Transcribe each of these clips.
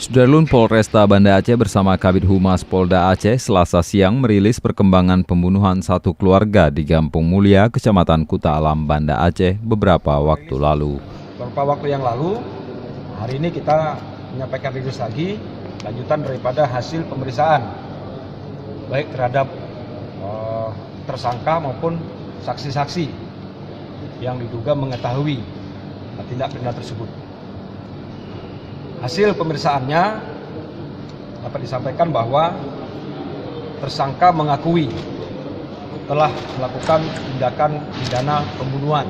Sudarlun Polresta Banda Aceh bersama Kabid Humas Polda Aceh Selasa siang merilis perkembangan pembunuhan satu keluarga di Gampung Mulia, Kecamatan Kuta Alam, Banda Aceh beberapa waktu lalu. Beberapa waktu yang lalu, hari ini kita menyampaikan rilis lagi lanjutan daripada hasil pemeriksaan baik terhadap tersangka maupun saksi-saksi yang diduga mengetahui tindak pidana tersebut. Hasil pemeriksaannya dapat disampaikan bahwa tersangka mengakui telah melakukan tindakan pidana pembunuhan.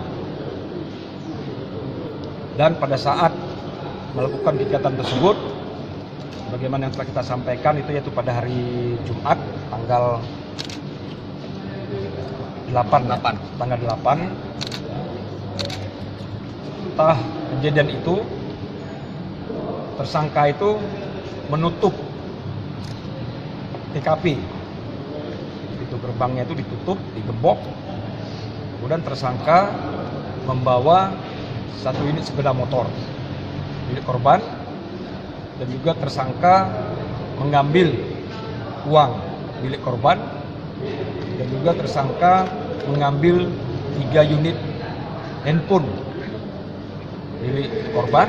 Dan pada saat melakukan kegiatan tersebut, bagaimana yang telah kita sampaikan itu yaitu pada hari Jumat tanggal 8. Setelah kejadian itu, tersangka itu menutup TKP. Itu gerbangnya itu ditutup, digembok. Kemudian tersangka membawa satu unit sepeda motor milik korban, dan juga tersangka mengambil uang milik korban, dan juga tersangka mengambil 3 unit handphone milik korban,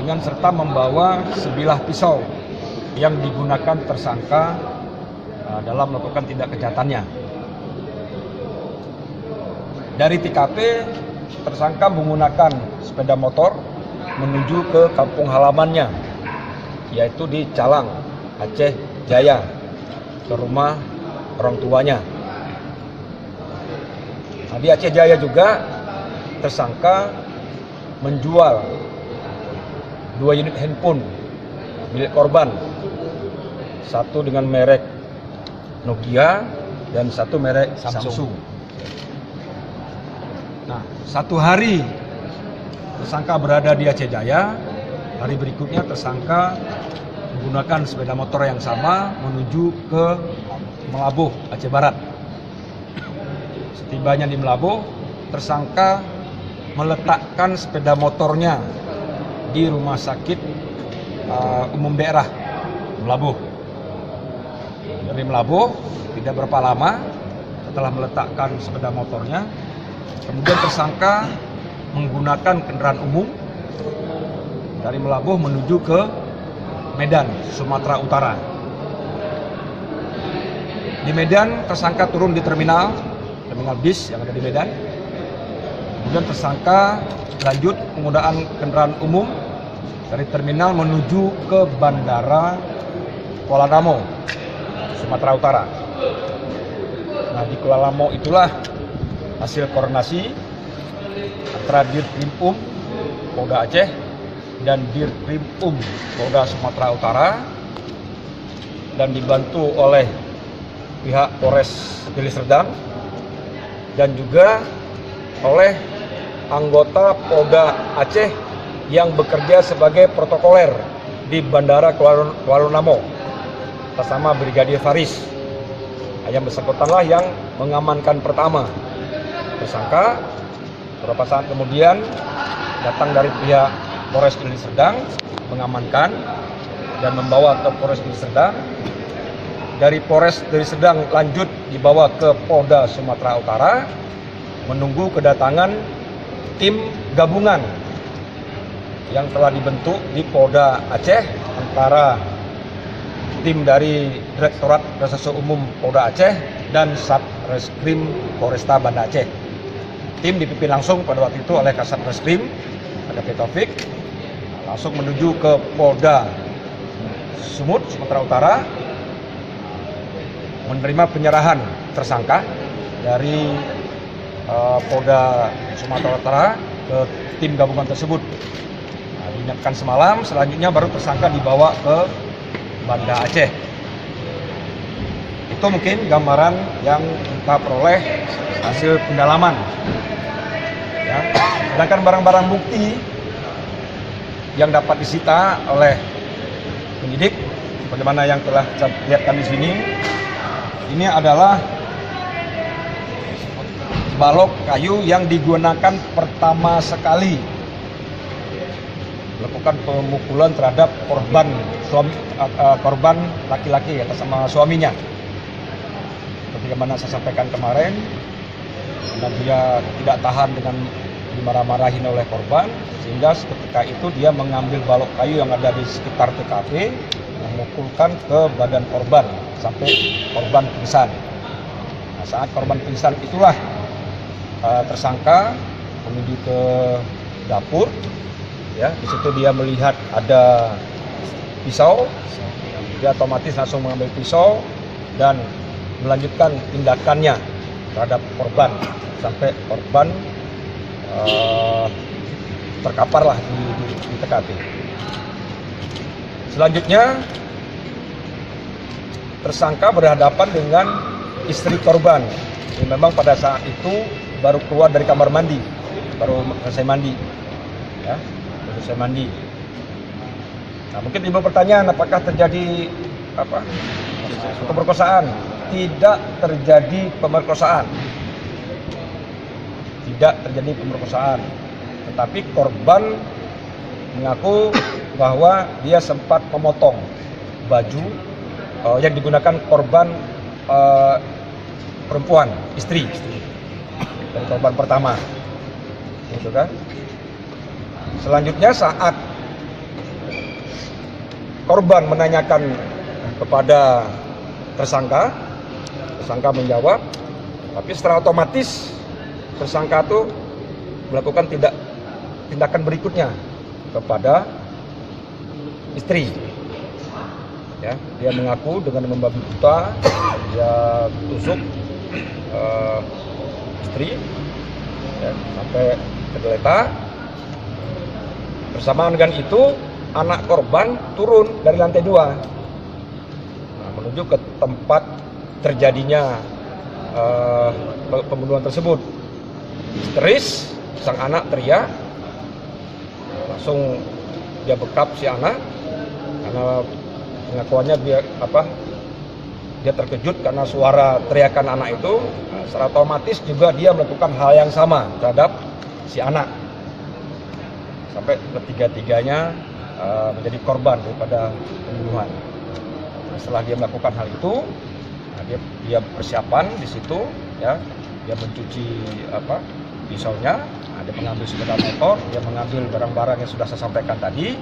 dengan serta membawa sebilah pisau yang digunakan tersangka dalam melakukan tindak kejahatannya. Dari TKP, tersangka menggunakan sepeda motor menuju ke kampung halamannya, yaitu di Calang, Aceh Jaya, ke rumah orang tuanya. Nah, di Aceh Jaya juga tersangka menjual 2 unit handphone milik korban, satu dengan merek Nokia dan satu merek Samsung. Nah, satu hari tersangka berada di Aceh Jaya, hari berikutnya tersangka menggunakan sepeda motor yang sama menuju ke Melabuh, Aceh Barat. Setibanya di Melabuh, tersangka meletakkan sepeda motornya di rumah sakit umum daerah Melabuh. Dari Melabuh, tidak berapa lama setelah meletakkan sepeda motornya, kemudian tersangka menggunakan kendaraan umum dari Melabuh menuju ke Medan, Sumatera Utara. Di Medan, tersangka turun di terminal bis yang ada di Medan. Kemudian tersangka lanjut penggunaan kendaraan umum dari terminal menuju ke Bandara Kuala Namu, Sumatera Utara. Nah, di Kuala Namu itulah hasil koordinasi antara Dirkrimum Polda Aceh dan Dirkrimum Polda Sumatera Utara, dan dibantu oleh pihak Polres Deli Serdang dan juga oleh anggota Polda Aceh yang bekerja sebagai protokoler di Bandara Kuala Namu atas nama Brigadir Faris. Yang bersangkutanlah yang mengamankan pertama tersangka. Beberapa saat kemudian datang dari pihak Polres Deli Serdang mengamankan dan membawa ke Polres Deli Serdang. Dari Polres Deli Serdang lanjut dibawa ke Polda Sumatera Utara menunggu kedatangan tim gabungan yang telah dibentuk di Polda Aceh antara tim dari Direktorat Reserse Umum Polda Aceh dan Satreskrim Polresta Banda Aceh. Tim dipimpin langsung pada waktu itu oleh Kasat Reskrim AKP Taufik, langsung menuju ke Polda Sumut, Sumatera Utara, menerima penyerahan tersangka dari Polda Sumatera Utara ke tim gabungan tersebut. Nah, diinapkan semalam, selanjutnya baru tersangka dibawa ke Banda Aceh. Itu mungkin gambaran yang kita peroleh hasil pendalaman. Ya. Sedangkan barang-barang bukti yang dapat disita oleh penyidik, sebagaimana yang telah saya lihatkan di sini, ini adalah balok kayu yang digunakan pertama sekali melakukan pemukulan terhadap korban laki-laki atas sama suaminya. Seperti yang mana saya sampaikan kemarin, karena dia tidak tahan dengan dimarah-marahin oleh korban, sehingga ketika itu dia mengambil balok kayu yang ada di sekitar TKP, memukulkan ke badan korban sampai korban pingsan. Nah, saat korban pingsan itulah tersangka menuju ke dapur, ya. Di situ dia melihat ada pisau, dia otomatis langsung mengambil pisau dan melanjutkan tindakannya terhadap korban sampai korban terkaparlah di TKP. Selanjutnya tersangka berhadapan dengan istri korban. Ini memang pada saat itu baru keluar dari kamar mandi, baru selesai mandi, ya, baru selesai mandi. Nah, mungkin timbul pertanyaan, apakah terjadi pemerkosaan? Tidak terjadi pemerkosaan. Tidak terjadi pemerkosaan, tetapi korban mengaku bahwa dia sempat memotong baju yang digunakan korban perempuan, istri dari korban pertama, gitu kan. Selanjutnya saat korban menanyakan kepada tersangka menjawab, tapi secara otomatis tersangka itu melakukan tindakan berikutnya kepada istri. Ya, dia mengaku dengan membabi buta, dia tusuk istri, ya, sampai tergeletak. Bersamaan dengan itu, anak korban turun dari lantai 2, menuju ke tempat terjadinya pembunuhan tersebut. Histeris, sang anak teriak, langsung dia bekap si anak karena pengakuannya dia terkejut karena suara teriakan anak itu. Secara otomatis juga dia melakukan hal yang sama terhadap si anak sampai ketiga-tiganya menjadi korban daripada pembunuhan. Setelah dia melakukan hal itu, dia persiapan di situ, ya, dia mencuci pisaunya, dia mengambil sepeda motor, dia mengambil barang-barang yang sudah saya sampaikan tadi,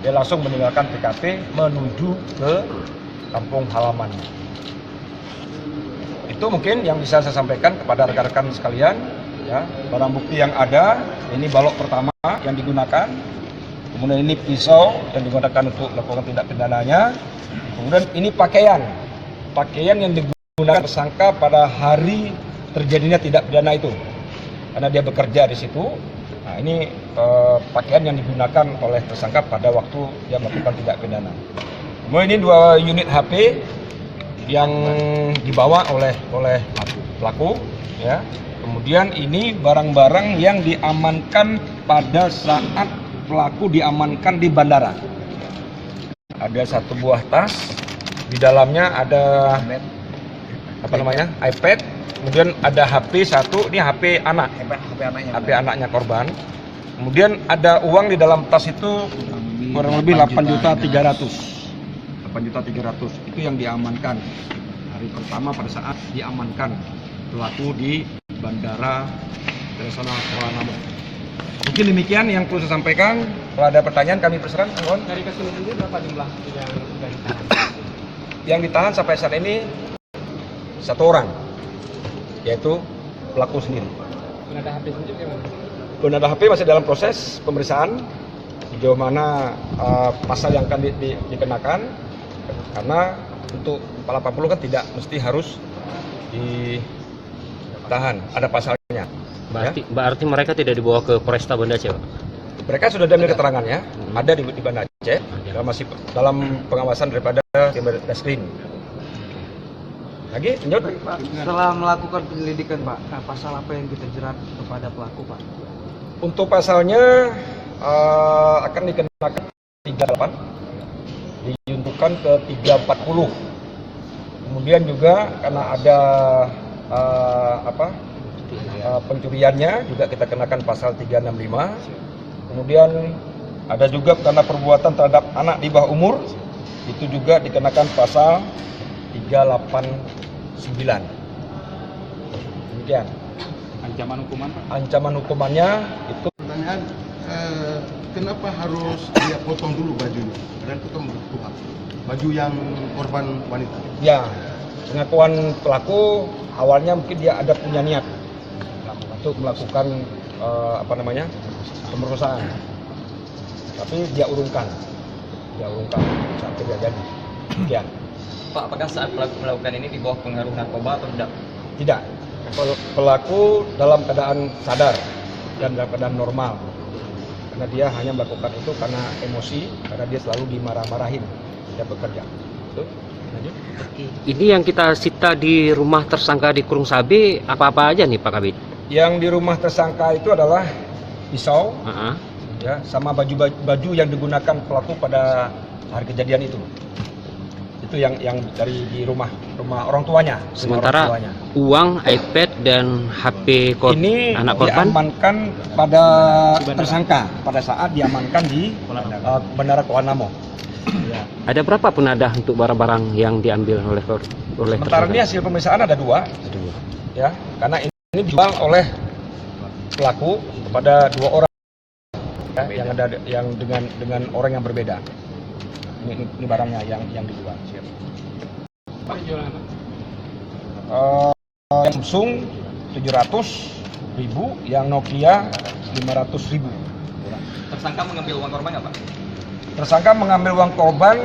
dia langsung meninggalkan TKP menuju ke kampung halamannya. Itu mungkin yang bisa saya sampaikan kepada rekan-rekan sekalian, ya. Barang bukti yang ada, ini balok pertama yang digunakan, kemudian ini pisau yang digunakan untuk melakukan tindak pidananya, kemudian ini pakaian yang digunakan tersangka pada hari terjadinya tindak pidana itu, karena dia bekerja di situ. Nah, ini pakaian yang digunakan oleh tersangka pada waktu dia melakukan tindak pidana. Kemudian ini 2 unit HP yang dibawa oleh pelaku, ya. Kemudian ini barang-barang yang diamankan pada saat pelaku diamankan di bandara. Ada 1 buah tas, di dalamnya ada iPad, kemudian ada HP 1, ini HP anaknya korban. Kemudian ada uang di dalam tas itu kurang lebih 8.300.000. Itu yang diamankan hari pertama pada saat diamankan pelaku di Bandara Internasional Kuala Namu. Mungkin demikian yang perlu saya sampaikan. Kalau ada pertanyaan kami persilakan. Dari kasus ini sendiri berapa jumlah yang sudah ditahan? Yang ditahan sampai saat ini 1 orang, yaitu pelaku sendiri. Penada HP sendiri gimana? Penada HP masih dalam proses pemeriksaan sejauh mana pasal yang akan dikenakan, karena untuk 80 kan tidak mesti harus ditahan, ada pasalnya. Berarti mereka tidak dibawa ke Polresta Banda Aceh, Pak? Mereka sudah diambil keterangannya, ada di Banda Aceh, masih dalam pengawasan daripada tim Reskrim. Lagi, lanjut. Pak, setelah melakukan penyelidikan, Pak, pasal apa yang kita jerat kepada pelaku, Pak? Untuk pasalnya akan dikenakan 38, diuntukkan ke 340. Kemudian juga karena ada pencuriannya juga kita kenakan pasal 365. Kemudian Ada juga karena perbuatan terhadap anak di bawah umur, itu juga dikenakan pasal 389. Demikian. Ancaman hukuman, Pak? Ancaman hukumannya itu Pertanyaan, kenapa harus dia potong dulu bajunya dan potong baju yang korban wanita? ya pengakuan pelaku awalnya mungkin dia ada punya niat untuk melakukan pemerkosaan, tapi dia urungkan saat terjadi. Demikian. Pak, apakah saat pelaku melakukan ini di bawah pengaruh narkoba atau tidak? Tidak. Pelaku dalam keadaan sadar dan dalam keadaan normal. Karena dia hanya melakukan itu karena emosi, karena dia selalu dimarah-marahin dia bekerja. Itu. Lanjut. Ini yang kita sita di rumah tersangka di Kurung Sabe apa-apa aja nih Pak Kabid? Yang di rumah tersangka itu adalah pisau, Heeh. ya, sama baju yang digunakan pelaku pada hari kejadian itu. Itu yang dari di rumah orang tuanya. Sementara orang tuanya. uang, iPad dan HP Ini anak korban diamankan pada tersangka pada saat diamankan di Bandara Kuala Namu. Ya. ada berapa penadah untuk barang-barang yang diambil oleh Sementara ini hasil pemeriksaan ada dua, ya, karena ini dijual oleh pelaku kepada dua orang, ya, yang dengan orang yang berbeda. Ini barangnya yang dijual. Pak, jualan apa? Samsung 700.000, yang Nokia 500.000. Tersangka mengambil uang korban nggak, Pak? Tersangka mengambil uang korban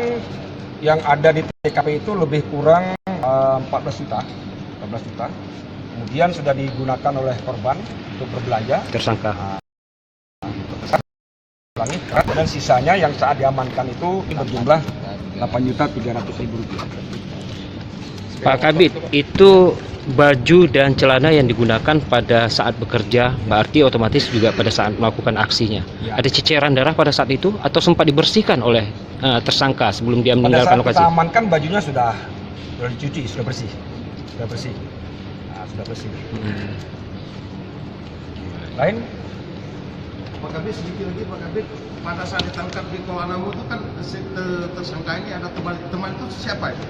yang ada di TKP itu lebih kurang 14 juta. Kemudian sudah digunakan oleh korban untuk berbelanja. tersangka. Dan sisanya yang saat diamankan itu berjumlah 8.300.000 rupiah. Pak Kabid, itu baju dan celana yang digunakan pada saat bekerja, berarti otomatis juga pada saat melakukan aksinya. Ya. Ada ceceran darah pada saat itu atau sempat dibersihkan oleh tersangka sebelum dia Pada meninggalkan saat lokasi? kita amankan bajunya sudah dicuci, sudah bersih. Sudah bersih. Lain? Pak Kabit, sedikit lagi Pak Kabit, pada saat ditangkap di Kuala Namu itu kan tersangka ini ada teman itu siapa itu?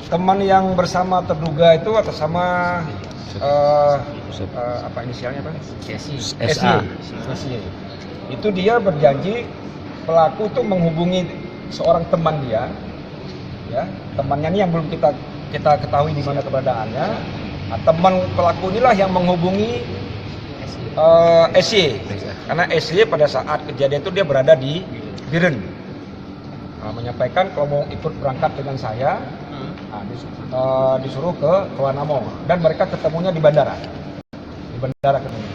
Teman yang bersama terduga itu atas sama apa inisialnya Pak? SA. SY. Itu dia berjanji pelaku itu menghubungi seorang teman dia, ya, temannya ini yang belum kita ketahui di mana keberadaannya. Nah, teman pelaku inilah yang menghubungi SY, karena SY pada saat kejadian itu dia berada di Biren. Menyampaikan kalau mau ikut berangkat dengan saya, disuruh ke Kuala Namu, dan mereka ketemunya di bandara ketemu.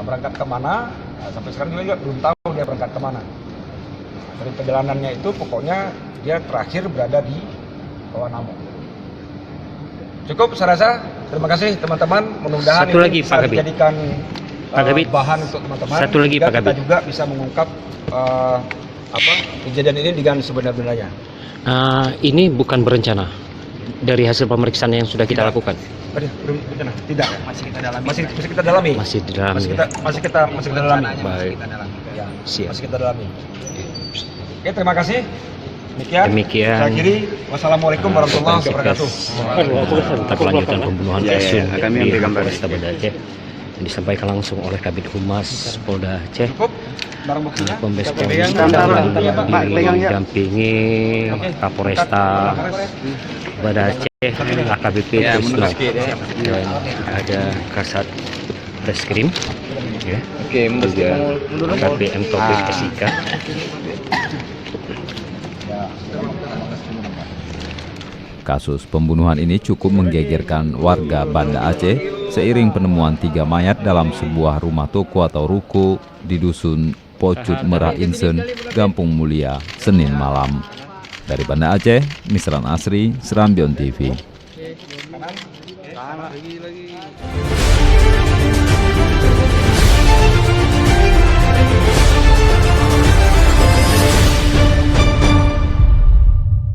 Berangkat kemana? Sampai sekarang juga belum tahu dia berangkat kemana. Dari perjalanannya itu pokoknya dia terakhir berada di Kuala Namu. Cukup saya rasa. Terima kasih teman-teman. Mudah-mudahan Satu lagi, bisa Pak Kabid. dijadikan Pak Kabid. bahan untuk teman-teman. Satu lagi, Juga Pak Kabid. kita juga bisa mengungkap kejadian ini dengan sebenar-benarnya. Ini bukan berencana dari hasil pemeriksaan yang sudah kita lakukan. Belum benar. Tidak. Masih kita dalami. Masih kita dalami. Masih di dalam. Masih kita dalami. Baik. Ya, Siap. masih kita dalami. Oke, terima kasih. Demikian. Saya akhiri. Wassalamualaikum warahmatullahi wabarakatuh. Tentang kelanjutan pembunuhan Kasun di Polresta Banda Aceh yang disampaikan langsung oleh Kabid Humas Polda Aceh. Cukup barang buktinya. Kombes Pol Pegang. didampingi Kapolresta Banda Aceh, AKBP Trisno, dan ada Kasat Reskrim, ya, juga KBM Topik SIK. Kasus pembunuhan ini cukup menggegerkan warga Banda Aceh seiring penemuan 3 mayat dalam sebuah rumah toko atau ruko di Dusun Pocut Merah Insen, Gampung Mulia, Senin malam. Dari Banda Aceh, Misran Asri, Serambion TV. Lagi.